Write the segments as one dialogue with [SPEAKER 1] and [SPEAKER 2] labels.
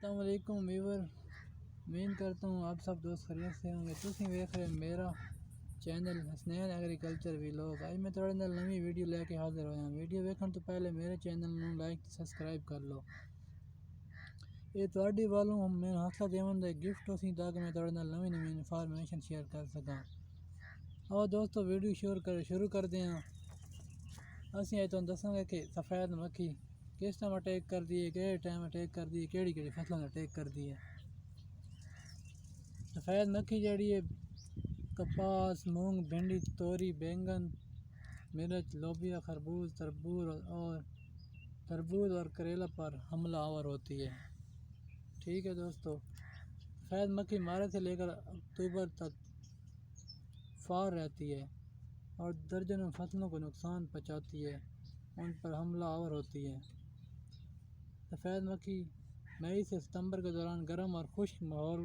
[SPEAKER 1] السلام علیکم ویور، امید کرتا ہوں آپ سب دوست خیریت سے ہوں گے۔ تسی ویکھ رہے میرا چینل حسنین ایگریکلچر ویلاگ۔ آج میں تھوڑے نال نویں ویڈیو لے کے حاضر ہویا ہوں۔ ویڈیو ویکھن تو پہلے میرے چینل نوں لائک سبسکرائب کر لو۔ یہ تواڈی والوں میں حوصلہ دیون دا گفٹ ہوسی تاکہ میں تھوڑے نال نویں انفارمیشن شیئر کر سکاں۔ اور دوستو ویڈیو شروع کر دیں۔ اسی آج تمہیں دساں گے کہ سفید مکھی کس ٹائم اٹیک کر دی ہے، کہڑے ٹائم اٹیک کر دی ہے، کیڑی فصلوں اٹیک کر دی ہے۔ سفید مکھی جڑی ہے کپاس، مونگ، بھنڈی، توری، بینگن، مرچ، لوبیا، خربوز، تربوز اور کریلا پر حملہ آور ہوتی ہے۔ ٹھیک ہے دوستو، سفید مکھی مارچ سے لے کر اکتوبر تک فعال رہتی ہے اور درجنوں فصلوں کو نقصان پہنچاتی ہے، ان پر حملہ آور ہوتی ہے۔ سفید مکھی مئی سے ستمبر کے دوران گرم اور خشک ماحول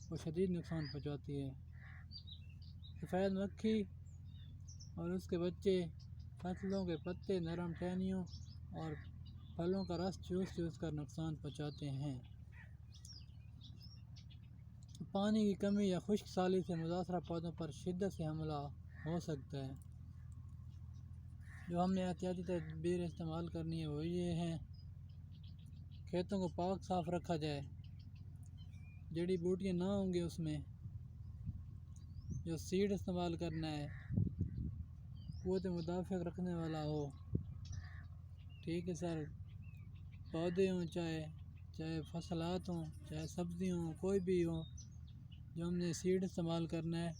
[SPEAKER 1] کو شدید نقصان پہنچاتی ہے۔ سفید مکھی اور اس کے بچے فصلوں کے پتے، نرم ٹہنیوں اور پھلوں کا رس چوس کر نقصان پہنچاتے ہیں۔ پانی کی کمی یا خشک سالی سے متاثرہ پودوں پر شدت سے حملہ ہو سکتا ہے۔ جو ہم نے احتیاطی تدبیر استعمال کرنی ہے وہ یہ ہیں: کھیتوں کو پاک صاف رکھا جائے، جڑی بوٹیاں نہ ہوں گی اس میں، جو سیڈ استعمال کرنا ہے قوت مدافعت رکھنے والا ہو۔ ٹھیک ہے سر، پودے ہوں چاہے فصلات ہوں، چاہے سبزی ہوں، کوئی بھی ہوں، جو ہم نے سیڈ استعمال کرنا ہے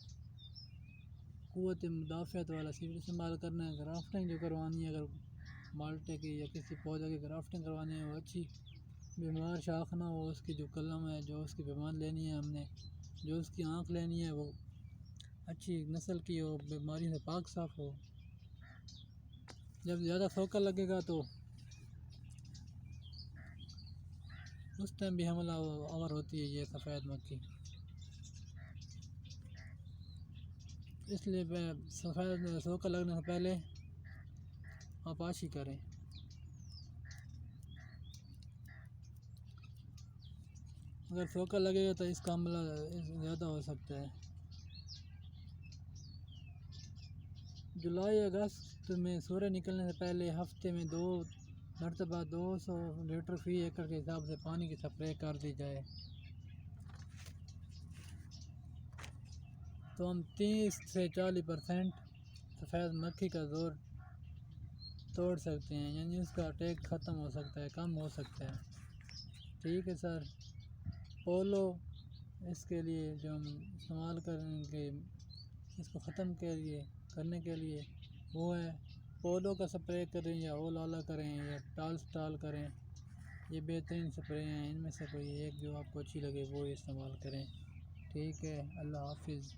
[SPEAKER 1] قوت مدافعت والا سیڈ استعمال کرنا ہے۔ گرافٹنگ جو کروانی ہے، اگر مالٹے کی یا کسی پودے کی گرافٹنگ کروانی ہے، وہ اچھی بیمار شاخ نہ ہو، اس کی جو کلم ہے، جو اس کی بیمار لینی ہے ہم نے، جو اس کی آنکھ لینی ہے وہ اچھی نسل کی ہو، بیماری سے پاک صاف ہو۔ جب زیادہ سوکا لگے گا تو اس ٹائم بھی حملہ آور ہوتی ہے یہ سفید مکھی۔ اس لیے سفید سوکا لگنے سے پہلے آپاشی کریں۔ اگر سوکا لگے گا تو اس کا حملہ زیادہ ہو سکتا ہے۔ جولائی اگست میں سورج نکلنے سے پہلے ہفتے میں 2 مرتبہ 200 لیٹر فی ایکڑ کے حساب سے پانی کی سپرے کر دی جائے تو ہم 30 سے 40% سفید مکھی کا زور توڑ سکتے ہیں، یعنی اس کا اٹیک ختم ہو سکتا ہے، کم ہو سکتا ہے۔ ٹھیک ہے سر، پولو اس کے لیے جو ہم استعمال کریں گے اس کو ختم کرنے کے لیے وہ ہے پولو کا سپرے کریں یا اول آلا کریں یا ٹال کریں، یہ بہترین سپرے ہیں۔ ان میں سے کوئی ایک جو آپ کو اچھی لگے وہ استعمال کریں۔ ٹھیک ہے، اللہ حافظ۔